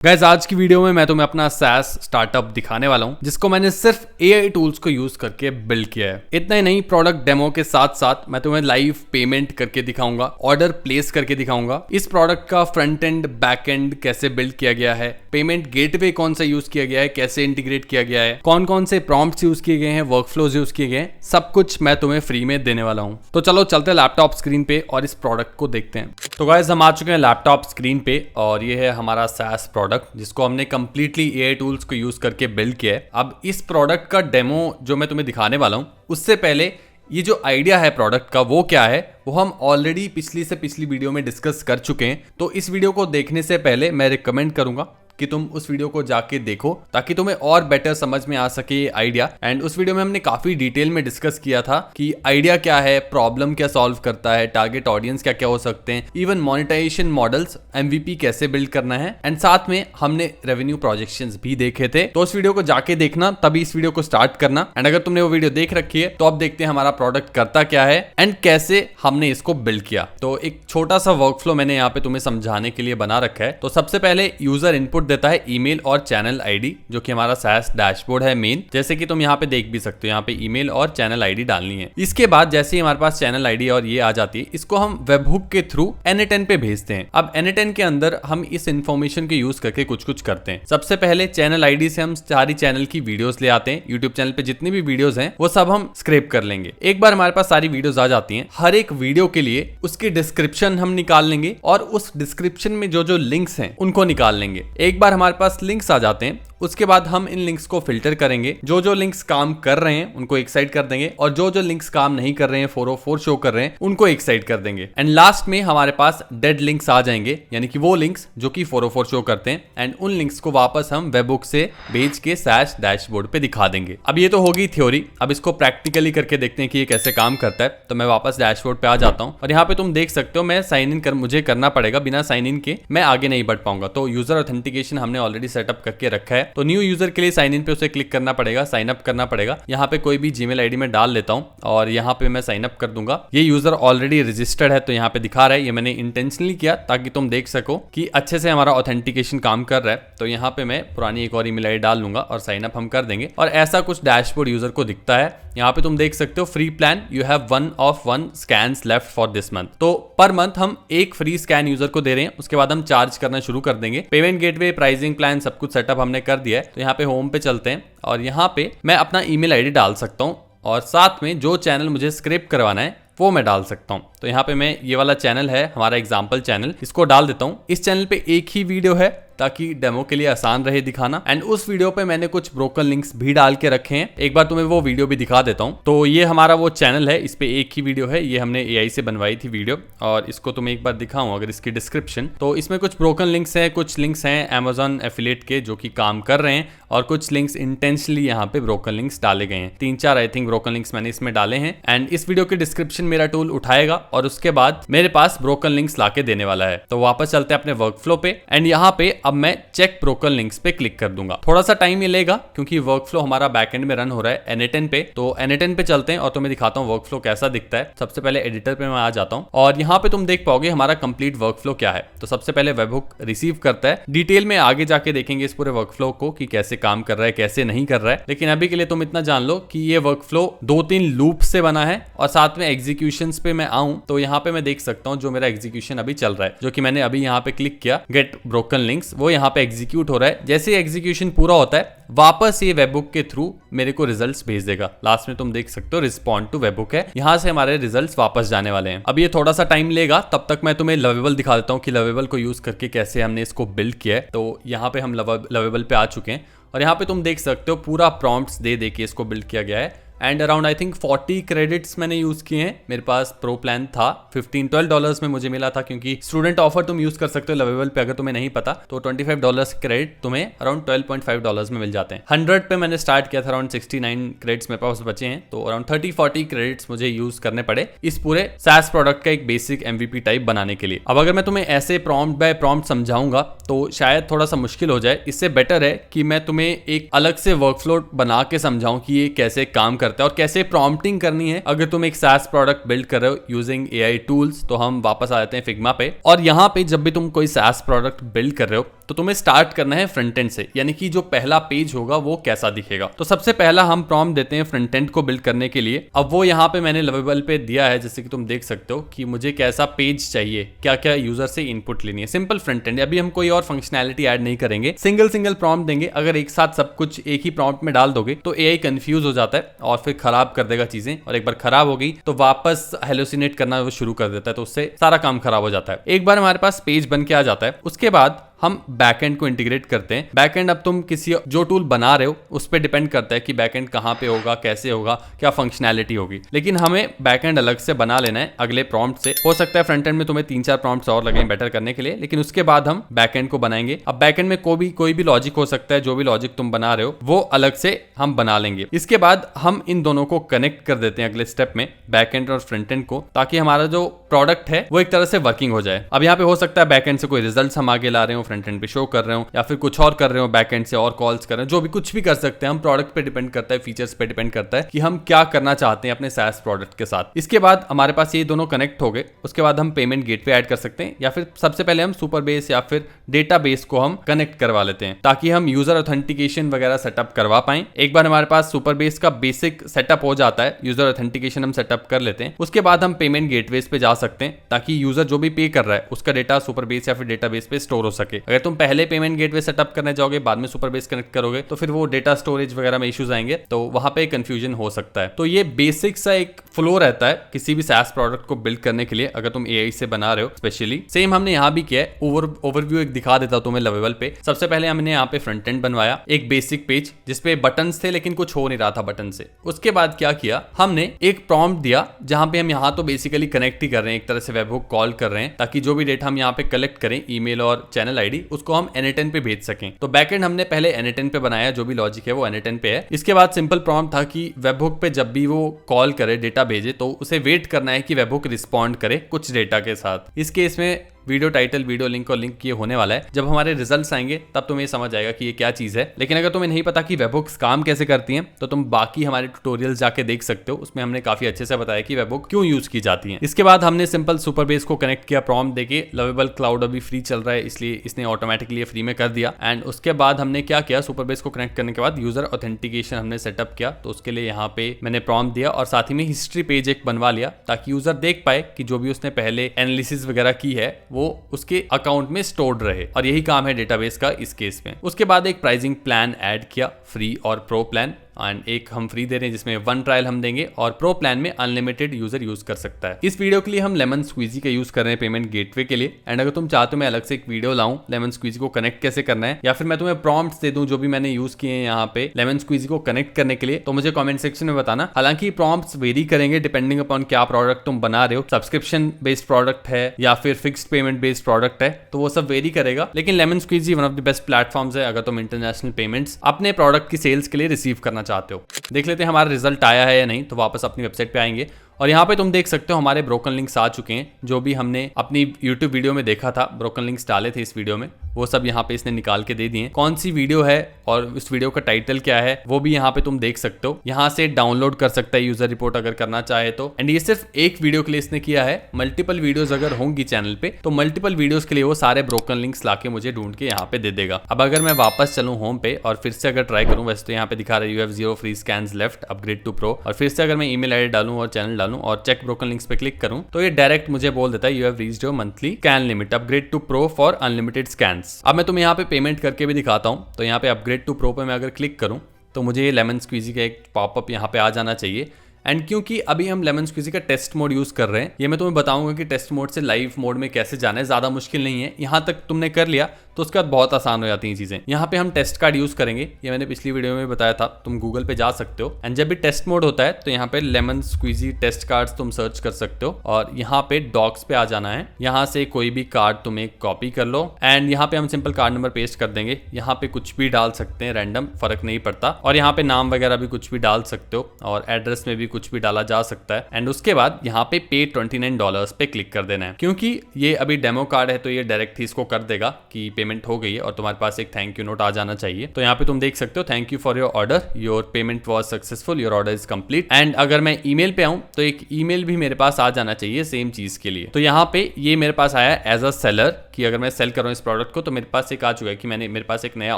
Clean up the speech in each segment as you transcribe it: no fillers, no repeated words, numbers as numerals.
Guys आज की video में मैं तुम्हें अपना SaaS स्टार्टअप दिखाने वाला हूं जिसको मैंने सिर्फ AI टूल्स को यूज करके बिल्ड किया है। इतना ही नहीं, प्रोडक्ट डेमो के साथ साथ मैं तुम्हें लाइव पेमेंट करके दिखाऊंगा, ऑर्डर प्लेस करके दिखाऊंगा, इस प्रोडक्ट का फ्रंट एंड बैक एंड कैसे बिल्ड किया गया है, पेमेंट गेटवे कौन सा यूज किया गया है, कैसे इंटीग्रेट किया गया है, कौन कौन से प्रॉम्प्ट्स यूज किए गए हैं, वर्कफ्लोज यूज किए गए हैं, सब कुछ मैं तुम्हें फ्री में देने वाला हूं। तो चलो चलते हैं लैपटॉप स्क्रीन पे और इस प्रोडक्ट को देखते हैं। तो गाइस हम आ चुके हैं लैपटॉप स्क्रीन पे और ये है हमारा SaaS प्रोडक्ट जिसको हमने कंप्लीटली AI टूल्स को यूज करके बिल्ड किया है। अब इस प्रोडक्ट का डेमो जो मैं तुम्हें दिखाने वाला हूं उससे पहले ये जो आइडिया है प्रोडक्ट का वो क्या है वो हम ऑलरेडी पिछली से पिछली वीडियो में डिस्कस कर चुके हैं। तो इस वीडियो को देखने से पहले मैं रिकमेंड करूंगा कि तुम उस वीडियो को जाके देखो ताकि तुम्हें और बेटर समझ में आ सके ये आइडिया। एंड उस वीडियो में हमने काफी डिटेल में डिस्कस किया था कि आइडिया क्या है, प्रॉब्लम क्या सॉल्व करता है, टारगेट ऑडियंस क्या क्या हो सकते हैं, इवन मोनेटाइजेशन मॉडल्स, MVP कैसे बिल्ड करना है, एंड साथ में हमने रेवेन्यू प्रोजेक्शंस भी देखे थे। तो उस वीडियो को जाके देखना, तभी इस वीडियो को स्टार्ट करना। एंड अगर तुमने वो वीडियो देख रखी है तो अब देखते हैं हमारा प्रोडक्ट करता क्या है एंड कैसे हमने इसको बिल्ड किया। तो एक छोटा सा वर्कफ्लो मैंने यहाँ पे तुम्हें समझाने के लिए बना रखा है। तो सबसे पहले यूजर इनपुट देता है ईमेल और चैनल आईडी, जो कि हमारा SaaS डैशबोर्ड है मेन, जैसे कि तुम यहाँ पे देख भी सकते हो। यहाँ पे ईमेल और चैनल आईडी डालनी है। इसके बाद जैसे ही हमारे पास चैनल आईडी और ये आ जाती है, इसको हम वेबहुक के थ्रू N8N पे भेजते हैं। अब N8N के अंदर हम इस इंफॉर्मेशन को यूज करके कुछ कुछ करते हैं। सबसे पहले चैनल आईडी से हम सारी चैनल की वीडियोस ले आते हैं। यूट्यूब चैनल पे जितनी भी वीडियोस हैं वो सब हम स्क्रैप कर लेंगे। एक बार हमारे पास सारी वीडियोस आ जाती हैं, हर एक वीडियो के लिए उसकी डिस्क्रिप्शन हम निकाल लेंगे और उस डिस्क्रिप्शन में जो जो लिंक्स हैं उनको निकाल लेंगे। एक बार हमारे पास लिंक्स आ जाते हैं उसके बाद हम इन लिंक्स को फिल्टर करेंगे। जो जो लिंक्स काम कर रहे हैं उनको एक साइड कर देंगे और जो जो लिंक्स काम नहीं कर रहे हैं, 404 शो कर रहे हैं, उनको एक साइड कर देंगे। एंड लास्ट में हमारे पास डेड लिंक्स आ जाएंगे, यानी कि वो लिंक्स जो कि 404 शो करते हैं। एंड उन लिंक्स को वापस हम वेबबुक से भेज के SaaS डैशबोर्ड पे दिखा देंगे। अब ये तो होगी थ्योरी, अब इसको प्रैक्टिकली करके देखते हैं कि ये कैसे काम करता है। तो मैं वापस डैशबोर्ड पे आ जाता हूँ और यहाँ पे तुम देख सकते हो मैं साइन इन मुझे करना पड़ेगा। बिना साइन इन के मैं आगे नहीं बढ़ पाऊंगा। तो यूजर ऑथेंटिकेशन हमने ऑलरेडी सेटअप करके रखा है। तो न्यू यूजर के लिए साइन इन पे उसे क्लिक करना पड़ेगा, साइन अप करना पड़ेगा। यहाँ पे कोई भी जीमेल आईडी में डाल लेता हूँ और यहाँ पे मैं साइन अप कर दूंगा। ये यूजर ऑलरेडी रजिस्टर्ड है तो यहाँ पे दिखा रहा है। ये मैंने इंटेंशनली किया ताकि तुम देख सको कि अच्छे से हमारा ऑथेंटिकेशन काम कर रहा है। तो यहाँ पे मैं पुरानी एक और ईमेल आईडी डाल लूंगा और साइन अप हम कर देंगे और ऐसा कुछ डैशबोर्ड यूजर को दिखता है। यहाँ पे तुम देख सकते हो free plan, you have 1 of 1 scans left for this month. तो पर मंथ हम एक फ्री स्कैन यूजर को दे रहे हैं, उसके बाद हम चार्ज करना शुरू कर देंगे। पेमेंट गेटवे, प्राइसिंग प्लान, सब कुछ सेटअप हमने कर दिया है। तो यहाँ पे होम पे चलते हैं और यहाँ पे मैं अपना ईमेल आईडी डाल सकता हूँ और साथ में जो चैनल मुझे स्क्रैप करवाना है वो मैं डाल सकता हूँ। तो यहाँ पे मैं ये वाला चैनल है हमारा एग्जाम्पल चैनल, इसको डाल देता हूँ। इस चैनल पे एक ही वीडियो है ताकि डेमो के लिए आसान रहे दिखाना। एंड उस वीडियो पे मैंने कुछ ब्रोकन लिंक्स भी डाल के रखे हैं। एक बार तुम्हें वो वीडियो भी दिखा देता हूँ। तो ये हमारा वो चैनल है, इस पे एक ही वीडियो है। ये हमने AI से बनवाई थी वीडियो और इसको तुम्हें एक बार दिखाऊं अगर इसकी डिस्क्रिप्शन। तो इसमें कुछ ब्रोकन लिंक्स हैं, कुछ लिंक्स हैं Amazon एफिलिएट के जो कि काम कर रहे हैं और कुछ लिंक्स इंटेंशनली यहाँ पे ब्रोकन लिंक्स डाले गए हैं। 3-4 आई थिंक ब्रोकन लिंक्स मैंने इसमें डाले हैं। एंड इस वीडियो की डिस्क्रिप्शन मेरा टूल उठाएगा और उसके बाद मेरे पास ब्रोकन लिंक्स लाके देने वाला है। तो वापस चलते हैं अपने वर्कफ्लो पे एंड यहाँ पे अब मैं चेक ब्रोकन लिंक्स पे क्लिक कर दूंगा। थोड़ा सा टाइम मिलेगा क्योंकि वर्कफ्लो हमारा बैकएंड में रन हो रहा है N8N पे। तो N8N पे चलते हैं और तुम्हें दिखाता हूँ वर्कफ्लो कैसा दिखता है। सबसे पहले एडिटर पे मैं आ जाता हूँ और यहाँ पे तुम देख पाओगे हमारा कंप्लीट वर्कफ्लो क्या है। तो सबसे पहले वेबहुक रिसीव करता है। डिटेल में आगे जाके देखेंगे इस पूरे वर्कफ्लो को कि कैसे काम कर रहा है, कैसे नहीं कर रहा है। लेकिन अभी के लिए तुम इतना जान लो कि ये वर्कफ्लो 2-3 लूप से बना है और साथ में एग्जीक्यूशंस पे मैं आऊं तो यहाँ पे मैं देख सकता हूँ जो मेरा एग्जीक्यूशन अभी चल रहा है, जो कि मैंने अभी यहाँ पे क्लिक किया गेट ब्रोकन लिंक्स, वो यहाँ पे एग्जीक्यूट हो रहा है। जैसे एग्जीक्यूशन पूरा होता है वापस ये वेबहुक के थ्रू मेरे को रिजल्ट्स भेज देगा। लास्ट में तुम देख सकते हो रिस्पॉन्ड टू वेबहुक है, यहाँ से हमारे रिजल्ट्स वापस जाने वाले हैं। अब ये थोड़ा सा टाइम लेगा, तब तक मैं तुम्हें लवेबल दिखा देता हूँ कि लवेबल को यूज करके कैसे हमने इसको बिल्ड किया है। तो यहाँ पे हम लवेबल पे आ चुके हैं और यहाँ पे तुम देख सकते हो पूरा प्रॉम्प्ट्स दे के इसको बिल्ड किया गया है। And around I think 40 credits मैंने यूज किए हैं। मेरे पास प्रो प्लान था, $12 में मुझे मिला था क्योंकि स्टूडेंट ऑफर तुम यूज कर सकते हो लवेबल पे। अगर तुम्हें नहीं पता तो $25 क्रेडिट तुम्हें अराउंड $12.5 में मिल जाते हैं। 100 पे मैंने स्टार्ट किया था, अराउंड 69 क्रेडिट्स मेरे पास बचे हैं। तो अराउंड 30-40 क्रेडिट्स मुझे यूज करने पड़े इस पूरे SaaS प्रोडक्ट का एक बेसिक MVP टाइप बनाने के लिए। अब अगर मैं तुम्हें ऐसे प्रॉम्प्ट बाय प्रॉम्प्ट समझाऊंगा तो शायद थोड़ा सा मुश्किल हो जाए। इससे बेटर है कि मैं तुम्हें एक अलग से वर्कफ्लो बना के समझाऊं कि ये कैसे काम कर करता है और कैसे प्रॉम्प्टिंग करनी है अगर तुम एक SaaS प्रोडक्ट बिल्ड कर रहे हो यूजिंग AI टूल्स। तो हम वापस आ जाते हैं फिग्मा पे, और यहाँ पे जब भी तुम कोई SaaS प्रोडक्ट बिल्ड कर रहे हो तो तुम्हें स्टार्ट करना है फ्रंट एंड से, यानी कि जो पहला पेज होगा वो कैसा दिखेगा। तो सबसे पहला हम प्रॉम्प्ट देते हैं फ्रंट एंड को बिल्ड करने के लिए। अब वो यहाँ पे मैंने लवेबल पे दिया है, जैसे कि तुम देख सकते हो कि मुझे कैसा पेज चाहिए, क्या क्या यूजर से इनपुट लेनी है। सिंपल फ्रंट एंड, अभी हम कोई और फंक्शनैलिटी ऐड नहीं करेंगे, सिंगल प्रॉम्प्ट देंगे। अगर एक साथ सब कुछ एक ही प्रॉम्प्ट में डाल दोगे तो AI कंफ्यूज हो जाता है और फिर खराब कर देगा चीजें, और एक बार खराब हो गई तो वापस हेलोसिनेट करना वो शुरू कर देता है, तो उससे सारा काम खराब हो जाता है। एक बार हमारे पास पेज बन के आ जाता है, उसके बाद हम बैकएंड को इंटीग्रेट करते हैं। बैकएंड अब तुम किसी जो टूल बना रहे हो उस पर डिपेंड करता है कि बैकएंड कहाँ पे होगा, कैसे होगा, क्या फंक्शनैलिटी होगी, लेकिन हमें बैकएंड अलग से बना लेना है अगले प्रॉम्प्ट से। हो सकता है फ्रंट एंड में तुम्हें 3-4 प्रॉम्प्ट्स और लगें बेटर करने के लिए, लेकिन उसके बाद हम बैकएंड को बनाएंगे। अब बैकएंड में कोई भी लॉजिक हो सकता है, जो भी लॉजिक तुम बना रहे हो वो अलग से हम बना लेंगे। इसके बाद हम इन दोनों को कनेक्ट कर देते हैं अगले स्टेप में, बैकएंड और फ्रंट एंड को, ताकि हमारा जो प्रोडक्ट है वो एक तरह से वर्किंग हो जाए। अब यहाँ पे हो सकता है बैकएंड से कोई रिजल्ट हम आगे ला रहे हो, फ्रंट एंड पे शो कर रहे हो, या फिर कुछ और कर रहे हो, बैकएंड से और कॉल्स कर रहे हो, जो भी कुछ भी कर सकते हैं हम। प्रोडक्ट पे डिपेंड करता है, फीचर्स पे डिपेंड करता है कि हम क्या करना चाहते हैं अपने SaaS प्रोडक्ट के साथ। इसके बाद हमारे पास ये दोनों कनेक्ट हो गए, उसके बाद हम पेमेंट गेटवे ऐड कर सकते हैं, या फिर सबसे पहले हम सुपरबेस या फिर डेटाबेस को हम कनेक्ट करवा लेते हैं, ताकि हम यूजर ऑथेंटिकेशन वगैरह सेटअप करवा पाएं। एक बार हमारे पास सुपरबेस का बेसिक सेटअप हो जाता है, यूजर ऑथेंटिकेशन हम सेटअप कर लेते हैं, उसके बाद हम पेमेंट गेटवेज पे जा सकते हैं, ताकि यूजर जो भी पे कर रहा है उसका डेटा सुपरबेस या फिर डेटाबेस पे स्टोर हो सके। अगर तुम पहले पेमेंट गेटवे सेटअप करने जाओगे, बाद में सुपरबेस कनेक्ट करोगे, तो फिर वो डेटा स्टोरेज वगैरह में इश्यूज आएंगे, तो वहां पे कंफ्यूजन हो सकता है। तो ये बेसिक सा एक फ्लो रहता है किसी भी SaaS प्रोडक्ट को बिल्ड करने के लिए, अगर तुम AI से बना रहे हो स्पेशली। सेम हमने यहाँ भी किया है। ओवरव्यू एक दिखा देता हूं तुम्हें लवेबल पे। सबसे पहले हमने यहाँ पे फ्रंट एंड बनवाया, एक बेसिक पेज जिसपे बटन्स थे लेकिन कुछ हो नहीं रहा था बटन से। उसके बाद क्या किया, हमने एक प्रॉम्प्ट दिया जहां पे हम यहाँ तो बेसिकली कनेक्ट ही कर रहे हैं, एक तरह से वेबहुक कॉल कर रहे हैं, ताकि जो भी डेटा हम यहाँ पे कलेक्ट करें, ईमेल और चैनल आईडी, उसको हम n8n पे भेज सकें। तो बैकएंड हमने पहले n8n पे बनाया, जो भी लॉजिक है वो n8n पे है। इसके बाद सिंपल प्रॉम्प्ट था कि वेबहुक पे जब भी वो कॉल करे, डेटा भेजे, तो उसे वेट करना है कि वेबहुक रिस्पॉन्ड करे कुछ डेटा के साथ। इस केस में वीडियो टाइटल, वीडियो लिंक और लिंक ये होने वाला है। जब हमारे रिजल्ट्स आएंगे तब तुम्हें समझ आएगा कि ये क्या चीज है। लेकिन अगर तुम्हें नहीं पता कि वेबहुक्स काम कैसे करती हैं, तो तुम बाकी हमारे ट्यूटोरियल्स जाके देख सकते हो, उसमें हमने काफी अच्छे से बताया कि वेबहुक क्यों यूज की जाती हैं। इसके बाद हमने सिंपल सुपरबेस को कनेक्ट किया प्रॉम्प्ट देके। लवेबल क्लाउड अभी फ्री चल रहा है, इसलिए इसने ऑटोमेटिकली फ्री में कर दिया। एंड उसके बाद हमने क्या किया, सुपरबेस को कनेक्ट करने के बाद यूजर ऑथेंटिकेशन हमने सेटअप किया। तो उसके लिए यहाँ पे मैंने प्रॉम्प्ट दिया और साथ ही में हिस्ट्री पेज एक बनवा लिया, ताकि यूजर देख पाए कि जो भी उसने पहले एनालिसिस वगैरह की है वो उसके अकाउंट में स्टोर्ड रहे। और यही काम है डेटाबेस का इस केस में। उसके बाद एक प्राइसिंग प्लान ऐड किया, फ्री और प्रो प्लान। एंड एक हम फ्री दे रहे हैं जिसमें 1 ट्रायल हम देंगे, और प्रो प्लान में अनलिमिटेड यूजर यूज कर सकता है। इस वीडियो के लिए हम लेमन स्क्वीजी का यूज कर रहे हैं पेमेंट गेटवे के लिए। एंड अगर तुम चाहते हो मैं अलग से एक वीडियो लाऊं लेमन स्क्वीजी को कनेक्ट कैसे करना है, या फिर मैं तुम्हें प्रॉम्प्ट्स दे दूं जो भी मैंने यूज किए हैं यहाँ पे लेमन स्क्वीजी को कनेक्ट करने के लिए, तो मुझे कमेंट सेक्शन में बताना। हालांकि प्रॉम्प्ट्स वेरी करेंगे डिपेंडिंग अपॉन क्या प्रोडक्ट तुम बना रहे हो, सब्सक्रिप्शन बेस्ड प्रोडक्ट है या फिर फिक्स्ड पेमेंट बेस्ड प्रोडक्ट है, तो वो सब वेरी करेगा। लेकिन lemon squeezy one of the best platforms है अगर तुम इंटरनेशनल पेमेंट्स अपने प्रोडक्ट की सेल्स के लिए रिसीव करना चाहते हो। देख लेते हैं हमारा रिजल्ट आया है या नहीं। तो वापस अपनी वेबसाइट पे आएंगे और यहाँ पे तुम देख सकते हो हमारे ब्रोकन लिंक्स आ चुके हैं, जो भी हमने अपनी YouTube वीडियो में देखा था, ब्रोकन लिंक्स डाले थे इस वीडियो में, वो सब यहाँ पे इसने निकाल के दे दिए। कौन सी वीडियो है और उस वीडियो का टाइटल क्या है वो भी यहाँ पे तुम देख सकते हो। यहाँ से डाउनलोड कर सकता है यूजर रिपोर्ट अगर करना चाहे तो। एंड ये सिर्फ एक वीडियो के लिए इसने किया है, मल्टीपल वीडियोस अगर होंगी चैनल पे तो मल्टीपल वीडियोस के लिए वो सारे ब्रोकन लिंक्स लाके मुझे ढूंढ के यहाँ पे दे देगा। अब अगर मैं वापस चलूँ होम पे और फिर से अगर ट्राई करूँ, वैसे तो यहाँ पे दिखा रहा है you have 0 free scans left, upgrade to pro, और फिर से अगर मैं ईमेल आईडी डालूं और चैनल डालूं और चेक ब्रोकन लिंक्स पे क्लिक करूं तो ये डायरेक्ट मुझे बोल देता है you have reached your monthly scan limit, upgrade to pro for unlimited scans. अब मैं तुम्हें यहाँ पे पेमेंट करके भी दिखाता हूं। तो यहाँ पे अपग्रेड टू प्रो पे मैं अगर क्लिक करूं तो मुझे ये लेमन स्क्वीजी का एक पॉपअप यहाँ पे आ जाना चाहिए। एंड क्योंकि अभी हम लेमन स्क्वीजी का टेस्ट मोड यूज कर रहे हैं, ये मैं तुम्हें बताऊंगा कि टेस्ट मोड से लाइव मोड में कैसे जाना है। ज्यादा मुश्किल नहीं है, यहाँ तक तुमने कर लिया तो उसके बाद बहुत आसान हो जाती हैं चीजें। यहाँ पे हम टेस्ट कार्ड यूज करेंगे, ये मैंने पिछली वीडियो में बताया था, तुम गूगल पे जा सकते हो। एंड जब भी टेस्ट मोड होता है तो यहाँ पे लेमन स्क्वीजी टेस्ट कार्ड्स तुम सर्च कर सकते हो और यहाँ पे डॉक्स पे आ जाना है। यहाँ से कोई भी कार्ड तुम एक कॉपी कर लो एंड यहाँ पे हम सिंपल कार्ड नंबर पेस्ट कर देंगे। यहाँ पे कुछ भी डाल सकते हैं, रैंडम, फर्क नहीं पड़ता। और यहाँ पे नाम वगैरह भी कुछ भी डाल सकते हो और एड्रेस में भी कुछ भी डाला जा सकता है। एंड उसके बाद यहाँ पे पे $29 पे क्लिक कर देना है। क्योंकि ये अभी डेमो कार्ड है तो ये डायरेक्ट ही इसको कर देगा कि पेमेंट हो गई है और तुम्हारे पास एक थैंक यू नोट आ जाना चाहिए। तो यहाँ पे तुम देख सकते हो thank you for your order, your payment was successful, your order is complete. And अगर मैं ईमेल पे आऊँ तो एक ईमेल भी मेरे पास आ जाना चाहिए सेम चीज के लिए। तो यहाँ पे ये मेरे पास आया एज अ सेलर कि अगर मैं सेल कर रहा हूँ इस प्रोडक्ट को तो मेरे पास एक आ चुका है कि मेरे पास एक नया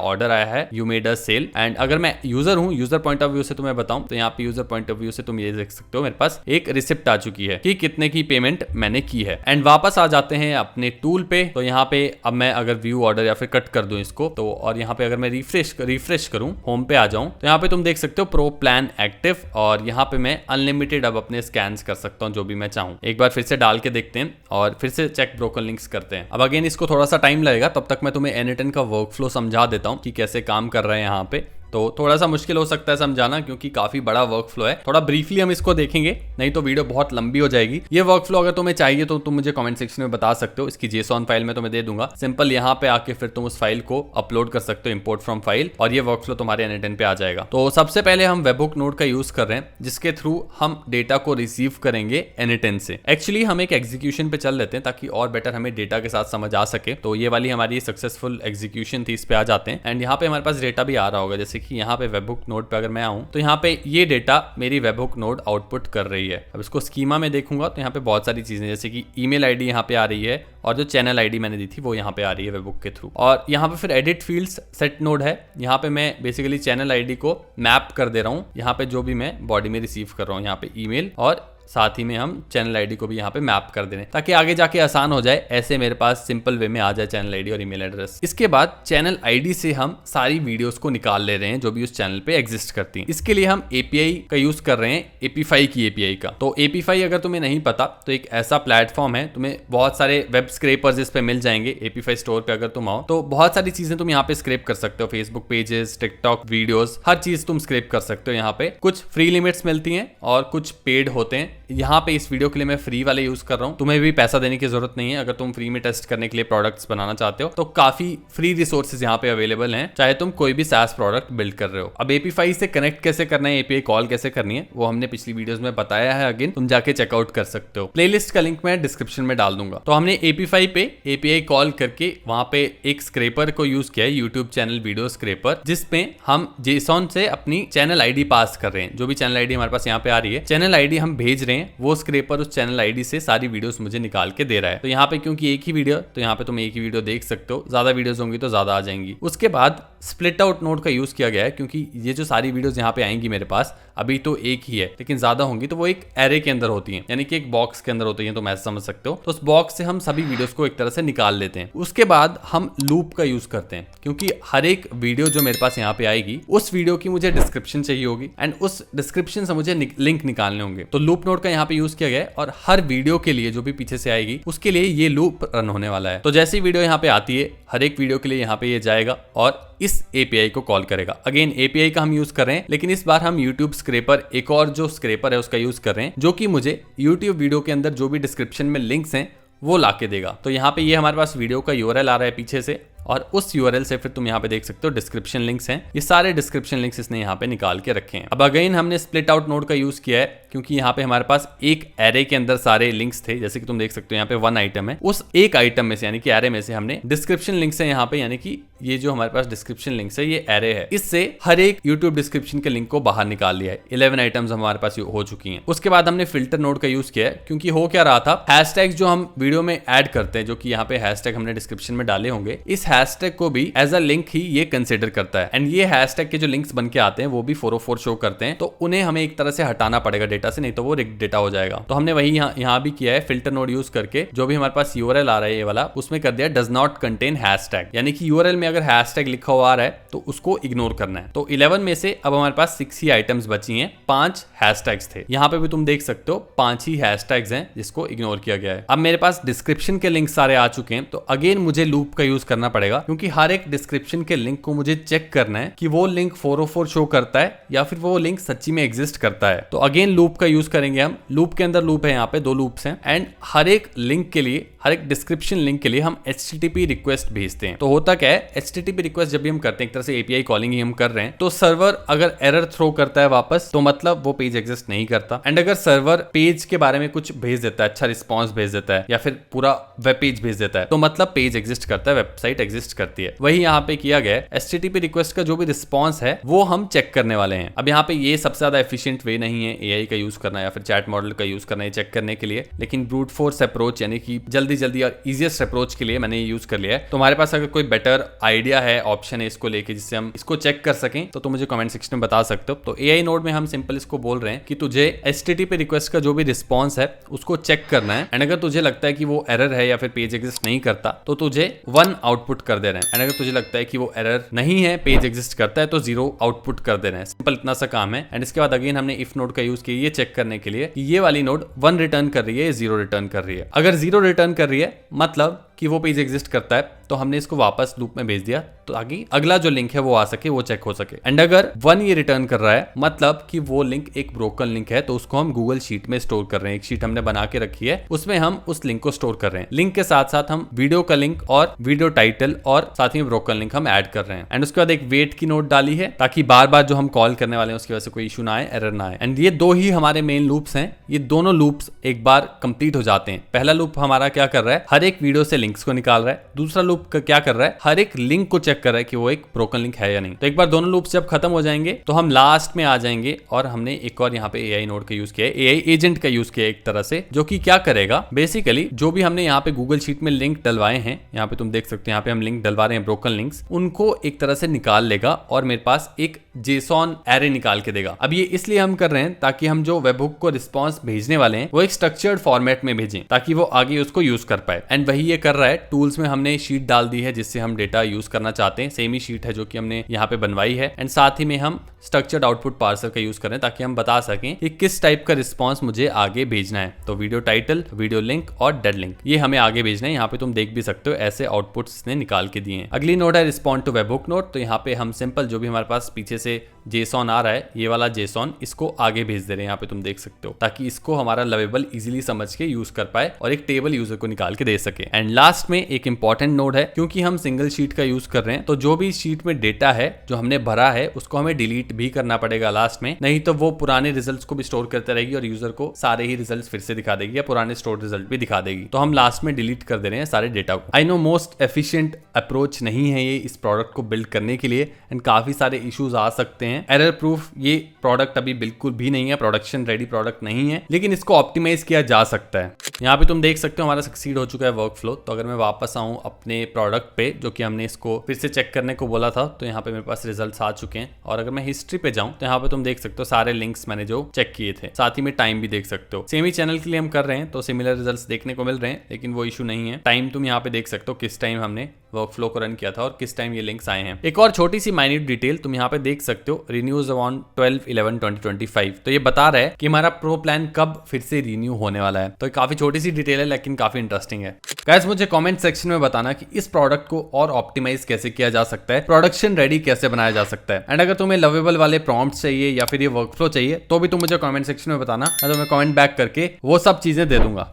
ऑर्डर आया है, you made a sale. And अगर मैं यूजर हूँ, यूजर पॉइंट ऑफ व्यू से तुम्हें बताऊं तो यहाँ पे यूजर पॉइंट ऑफ व्यू से तुम ये देख सकते हो मेरे पास एक रिसिप्ट आ चुकी है कि कितने की पेमेंट मैंने की है। एंड वापस आ जाते हैं अपने टूल पे। तो यहाँ पे अब मैं अगर व्यू ऑर्डर या फिर कट कर दूं इसको तो, और यहाँ पे अगर मैं रिफ्रेश करूं, होम पे आ जाऊं तो यहाँ पे तुम देख सकते हो प्रो प्लान एक्टिव, और यहाँ पे मैं अनलिमिटेड अब अपने स्कैन कर सकता हूँ जो भी मैं चाहूँ। एक बार फिर से डाल के देखते हैं और फिर से चेक ब्रोकन लिंक्स करते हैं। अब अगेन इसको थोड़ा सा टाइम लगेगा, तब तक मैं तुम्हें N8N का वर्क फ्लो समझा देता हूँ कि कैसे काम कर रहे हैं यहाँ पे। तो थोड़ा सा मुश्किल हो सकता है समझाना क्योंकि काफी बड़ा वर्क फ्लो है। थोड़ा ब्रीफली हम इसको देखेंगे, नहीं तो वीडियो बहुत लंबी हो जाएगी। ये वर्क फ्लो अगर तुम्हें चाहिए तो तुम मुझे कमेंट सेक्शन में बता सकते हो, इसकी JSON फाइल में तुम्हें दे दूंगा। सिंपल यहाँ पे आके फिर तुम उस फाइल को अपलोड कर सकते हो, इंपोर्ट फ्रॉम फाइल, और ये वर्क फ्लो तुम्हारे N8N पे आ जाएगा। तो सबसे पहले हम वेबहुक नोड का यूज कर रहे हैं जिसके थ्रू हम डेटा को रिसीव करेंगे N8N से। एक्चुअली हम एक एग्जीक्यूशन पे चल लेते हैं ताकि और बेटर हमें डेटा के साथ समझ आ सके। तो ये वाली हमारी सक्सेसफुल एग्जीक्यूशन थी, इस पे आ जाते हैं। एंड यहाँ पे हमारे पास डेटा भी आ रहा होगा, जैसे कि यहाँ पे वेबहुक नोड पे अगर मैं आऊं तो यहाँ पे ये डेटा मेरी वेबहुक नोड आउटपुट कर रही है। अब इसको स्कीमा में देखूंगा तो यहाँ पे बहुत सारी चीजें जैसे कि ईमेल आईडी यहाँ पे आ रही है और जो चैनल आईडी मैंने दी थी वो यहाँ पे आ रही है वेबहुक के थ्रू। और यहाँ पे फिर एडिट फील्ड्स सेट नोड है, यहाँ पे मैं बेसिकली चैनल आईडी को मैप कर दे रहा हूँ यहाँ पे जो भी मैं बॉडी में रिसीव कर रहा हूँ, यहाँ पे ईमेल, और साथ ही में हम चैनल आईडी को भी यहाँ पे मैप कर दें ताकि आगे जाके आसान हो जाए। ऐसे मेरे पास सिंपल वे में आ जाए चैनल आईडी और ईमेल एड्रेस। इसके बाद चैनल आईडी से हम सारी वीडियोस को निकाल ले रहे हैं जो भी उस चैनल पे एग्जिस्ट करती हैं। इसके लिए हम एपीआई का यूज कर रहे हैं, एपीफाई की एपीआई का। तो एपीफाई अगर तुम्हें नहीं पता तो एक ऐसा प्लेटफॉर्म है, तुम्हें बहुत सारे वेब स्क्रेपर्स इस पे मिल जाएंगे। एपीफाई स्टोर पे अगर तुम आओ तो बहुत सारी चीजें तुम यहाँ पे स्क्रेप कर सकते हो, फेसबुक पेजेस, टिकटॉक वीडियोस, हर चीज तुम स्क्रेप कर सकते हो यहाँ पे। कुछ फ्री लिमिट्स मिलती हैं और कुछ पेड होते हैं। यहाँ पे इस वीडियो के लिए मैं फ्री वाले यूज कर रहा हूँ, तुम्हें भी पैसा देने की जरूरत नहीं है। अगर तुम फ्री में टेस्ट करने के लिए प्रोडक्ट्स बनाना चाहते हो तो काफी फ्री रिसोर्सेज यहाँ पे अवेलेबल हैं, चाहे तुम कोई भी SaaS प्रोडक्ट बिल्ड कर रहे हो। अब एपीफाई से कनेक्ट कैसे करना है, एपीआई कॉल कैसे करनी है, वो हमने पिछली वीडियोस में बताया है। अगेन तुम जाके चेकआउट कर सकते हो, प्लेलिस्ट का लिंक मैं डिस्क्रिप्शन में डाल दूंगा। तो हमने एपीफाई पे एपीआई कॉल करके वहां पे एक स्क्रेपर को यूज किया है, यूट्यूब चैनल वीडियो स्क्रेपर, जिसपे हम JSON से अपनी चैनल आईडी पास कर रहे हैं। जो भी चैनल आईडी हमारे पास यहाँ पे आ रही है, चैनल आईडी हम भेज रहे हैं, वो स्क्रेपर उस चैनल आईडी से सारी वीडियोस मुझे निकाल के दे रहा है। तो यहाँ पे क्योंकि एक ही वीडियो, तो यहाँ पे तुम एक ही वीडियो देख सकते हो, ज्यादा वीडियोस होंगी तो ज्यादा आ जाएंगी। उसके बाद स्प्लिट आउट नोड का यूज किया गया है क्योंकि ये जो सारी वीडियोस यहाँ पे आएंगी मेरे पास, अभी तो एक ही है लेकिन ज्यादा होंगी तो वो एक एरे के अंदर होती हैं, यानी कि एक बॉक्स के अंदर होती हैं, तो मैं समझ सकते हो। तो उस बॉक्स से हम सभी वीडियोस को एक तरह से निकाल लेते हैं। उसके बाद हम लूप का यूज करते हैं क्योंकि हर एक वीडियो जो मेरे पास यहाँ पे आएगी उस वीडियो की मुझे डिस्क्रिप्शन चाहिए होगी एंड उस डिस्क्रिप्शन से मुझे लिंक निकालने होंगे। तो लूप नोड का यहाँ पे यूज किया गया है और हर वीडियो के लिए जो भी पीछे से आएगी उसके लिए ये लूप रन होने वाला है। तो जैसे ही वीडियो यहाँ पे आती है हर एक वीडियो के लिए यहाँ पे ये जाएगा और इस एपीआई को कॉल करेगा। अगेन एपीआई का हम यूज कर रहे हैं लेकिन इस बार हम यूट्यूब स्क्रेपर, एक और जो स्क्रेपर है उसका यूज कर रहे हैं जो कि मुझे यूट्यूब वीडियो के अंदर जो भी डिस्क्रिप्शन में लिंक्स हैं वो लाके देगा। तो यहाँ पे ये हमारे पास वीडियो का यूआरएल आ रहा है पीछे से और उस यूआरएल से फिर तुम यहाँ पे देख सकते हो डिस्क्रिप्शन लिंक्स हैं। ये सारे डिस्क्रिप्शन लिंक्स इसने यहाँ पे निकाल के रखे हैं। अब अगेन हमने स्प्लिट आउट नोड का यूज किया है क्योंकि यहाँ पे हमारे पास एक एरे के अंदर सारे लिंक्स थे, जैसे कि तुम देख सकते हो यहाँ पे 1 आइटम है, उस एक आइटम में से यानी कि एरे में से हमने डिस्क्रिप्शन लिंक्स है यहाँ पे, यानी कि ये जो हमारे पास डिस्क्रिप्शन लिंक्स है ये एरे है, इससे हर एक यूट्यूब डिस्क्रिप्शन के लिंक को बाहर निकाल लिया है। 11 आइटम्स हमारे पास हो चुकी हैं। उसके बाद हमने फिल्टर नोड का यूज किया है क्योंकि हो क्या रहा था, हैशटैग जो हम वीडियो में ऐड करते हैं, जो कि यहाँ पे हैशटैग हमने डिस्क्रिप्शन में डाले होंगे, इस हैशटैग को भी एज अ लिंक ही ये कंसिडर करता है एंड ये हैशटैग के जो लिंक्स बन के आते हैं वो भी 404 शो करते हैं। तो उन्हें हमें एक तरह से हटाना पड़ेगा डेटा से, नहीं तो वो रिक्त डेटा हो जाएगा। तो हमने वही यहाँ भी किया है, फिल्टर नोड यूज करके जो भी हमारे पास यूआरएल आ रहा है ये वाला, उसमें कर दिया डज नॉट कंटेन हैशटैग, यानी कि यूआरएल में अगर हैशटैग लिखा हुआ आ रहा है तो उसको इग्नोर करना है। तो 11 में से अब हमारे पास 6 ही आइटम्स बची हैं, 5 हैशटैग्स थे। यहाँ पे भी तुम देख सकते हो 5 ही हैशटैग्स हैं जिसको इग्नोर किया गया है। अब मेरे पास डिस्क्रिप्शन के लिंक सारे आ चुके हैं, तो अगेन मुझे लूप का यूज करना पड़ेगा क्योंकि हर एक डिस्क्रिप्शन के लिंक को मुझे चेक करना है कि वो लिंक 404 शो करता है या फिर वो लिंक सच्ची में एग्जिस्ट करता है। तो अगेन लूप का यूज करेंगे हम। लूप के अंदर लूप है, यहाँ पे 2 लूप्स हैं एंड हर एक लिंक के लिए, हर एक डिस्क्रिप्शन लिंक के लिए हम HTTP रिक्वेस्ट भेजते हैं। तो होता क्या है, HTTP रिक्वेस्ट जब भी हम करते हैं, एक तरह से API कॉलिंग ही हम कर रहे हैं, तो सर्वर अगर एरर थ्रो करता है वापस तो मतलब वो पेज एग्जिस्ट नहीं करता। एंड अगर सर्वर पेज के बारे में कुछ भेज देता है, अच्छा रिस्पॉन्स भेज देता है या फिर पूरा वेब पेज भेज देता है, तो मतलब पेज एग्जिस्ट करता है, वेबसाइट एग्जिस्ट करती है। वही यहाँ पे किया गया है। HTTP रिक्वेस्ट का जो भी रिस्पॉन्स है वो हम चेक करने वाले हैं। अब यहाँ पे ये सबसे ज्यादा एफिशिएंट वे नहीं है AI का यूज करना या फिर चैट मॉडल का यूज करना है चेक करने के लिए, लेकिन ब्रूट फोर्स अप्रोच यानी कि जल्दी जल्दी और इजीएस्ट अप्रोच के लिए मैंने ये यूज कर लिया है। तो हमारे पास अगर कोई बेटर आइडिया है, ऑप्शन है इसको लेके जिससे हम इसको चेक कर सकें तो तुम मुझे कमेंट सेक्शन में बता सकते हो। तो AI नोड में हम सिंपल इसको बोल रहे हैं कि तुझे HTTP रिक्वेस्ट का जो भी रिस्पॉन्स है उसको चेक करना है, एंड अगर तुझे लगता है कि वो एरर है या फिर पेज एग्जिस्ट नहीं करता तो तुझे 1 आउटपुट कर दे रहे हैं, एंड अगर तुझे लगता है कि वो एरर नहीं है, पेज एग्जिस्ट करता है तो 0 आउटपुट कर दे रहे हैं। सिंपल इतना सा काम है। एंड इसके बाद अगेन हमने इफ नोड का यूज किया ये चेक करने के लिए कि ये वाली नोड 1 रिटर्न कर रही है, 0 रिटर्न कर रही है। अगर 0 रिटर्न कर रही है मतलब कि वो पेज एग्जिस्ट करता है, तो हमने इसको वापस लूप में भेज दिया तो ताकि अगला जो लिंक है वो आ सके, वो चेक हो सके। एंड अगर 1 ये रिटर्न कर रहा है मतलब कि वो लिंक एक ब्रोकन लिंक है, तो उसको हम गूगल शीट में स्टोर कर रहे हैं। एक शीट हमने बना के रखी है, उसमें हम उस लिंक को स्टोर कर रहे हैं। लिंक के साथ साथ हम वीडियो का लिंक और वीडियो टाइटल और साथ ही ब्रोकन लिंक हम ऐड कर रहे हैं। एंड उसके बाद एक वेट की नोट डाली है ताकि बार बार जो हम कॉल करने वाले हैं उसकी वजह से कोई इशू ना आए, एरर ना आए। एंड ये दो ही हमारे मेन लूप्स हैं। ये दोनों लूप्स एक बार कंप्लीट हो जाते हैं। पहला लूप हमारा क्या कर रहा है, हर एक वीडियो से लिंक्स को निकाल रहा है। दूसरा लूप क्या कर रहा है, हर एक लिंक को चेक कर रहा है कि वो एक ब्रोकन लिंक है या नहीं। तो एक बार दोनों लूप्स जब खत्म हो जाएंगे तो हम लास्ट में आ जाएंगे और हमने एक और यहाँ पे AI नोड का यूज किया है, AI एजेंट का यूज किया है एक तरह से, जो कि क्या करेगा बेसिकली जो भी हमने यहाँ पे गूगल शीट में लिंक डलवाए हैं, यहाँ पे तुम देख सकते हो यहाँ पे हम लिंक डलवा रहे हैं ब्रोकन लिंक्स, उनको एक तरह से निकाल लेगा और मेरे पास एक JSON एरे निकाल के देगा। अब ये इसलिए हम कर रहे हैं ताकि हम जो वेबहुक को रिस्पॉन्स भेजने वाले हैं वो एक स्ट्रक्चर्ड फॉर्मेट में भेजें ताकि वो आगे उसको यूज कर पाए। एंड वही ये कर रहा है। टूल्स में हमने शीट डाल दी है जिससे हम डेटा यूज करना चाहते हैं, सेम ही शीट है जो कि हमने यहाँ पे बनवाई है। एंड साथ ही में हम स्ट्रक्चर्ड आउटपुट पार्सर का यूज कर रहे हैं ताकि हम बता सकें कि किस टाइप का रिस्पॉन्स मुझे आगे भेजना है। तो वीडियो टाइटल, वीडियो लिंक और डेड लिंक ये हमें आगे भेजना है। यहाँ पे तुम देख भी सकते हो ऐसे आउटपुट्स इसने निकाल के दिए हैं। अगली नोड है रिस्पॉन्ड टू वेबहुक नोड। तो यहाँ पे हम सिंपल जो भी हमारे पास पीछे से JSON आ रहा है, ये वाला JSON इसको आगे भेज दे रहे हैं। यहाँ पे तुम देख सकते हो ताकि इसको हमारा लवेबल इजीली समझ के यूज कर पाए और एक टेबल यूजर को निकाल के दे सके। एंड लास्ट में एक इंपॉर्टेंट नोड है, क्योंकि हम सिंगल शीट का यूज कर रहे हैं तो जो भी शीट में डेटा है जो हमने भरा है उसको हमें डिलीट भी करना पड़ेगा लास्ट में, नहीं तो वो पुराने रिजल्ट्स को भी स्टोर करते रहेगी और यूजर को सारे ही रिजल्ट्स फिर से दिखा देगी या पुराने स्टोर रिजल्ट भी दिखा देगी। तो हम लास्ट में डिलीट कर दे रहे हैं सारे डेटा को। I know most efficient approach नहीं है ये इस प्रोडक्ट को बिल्ड करने के लिए, एंड काफी सारे इश्यूज आ सकते हैं। एरर प्रूफ ये प्रोडक्ट अभी बिल्कुल भी नहीं है, प्रोडक्शन रेडी प्रोडक्ट नहीं है, लेकिन इसको ऑप्टिमाइज किया जा सकता है। यहाँ पे तुम देख सकते हो हमारा सक्सीड हो चुका है वर्क फ्लो। तो अगर मैं वापस आऊँ अपने प्रोडक्ट पे जो कि हमने इसको फिर से चेक करने को बोला था, तो यहाँ पे मेरे पास रिजल्ट्स आ चुके हैं। और अगर मैं हिस्ट्री पे जाऊँ तो यहाँ पे तुम देख सकते हो सारे लिंक्स मैंने जो चेक किए थे, साथ ही में टाइम भी देख सकते हो। सेम ही चैनल के लिए हम कर रहे हैं तो सिमिलर रिजल्ट्स देखने को मिल रहे हैं, लेकिन वो इशू नहीं है। टाइम तुम यहाँ पे देख सकते हो किस टाइम हमने वर्क फ्लो को रन किया था और किस टाइम ये लिंक्स आए हैं। एक और छोटी सी माइन्यूट डिटेल तुम यहाँ पे देख सकते हो, रिन्यूज ऑन 12/11/2025। तो ये बता रहा है कि हमारा प्रो प्लान कब फिर से रिन्यू होने वाला है। तो काफी छोटी सी डिटेल है लेकिन काफी इंटरेस्टिंग है। गाइस मुझे कमेंट सेक्शन में बताना कि इस प्रोडक्ट को और ऑप्टिमाइज कैसे किया जा सकता है, प्रोडक्शन रेडी कैसे बनाया जा सकता है। एंड अगर तुम्हें लवेबल वाले प्रॉम्प्ट्स चाहिए या फिर ये वर्क फ्लो चाहिए तो भी तुम मुझे कमेंट सेक्शन में बताना, मैं तुम्हें कमेंट बैक करके वो सब चीजें दे दूंगा।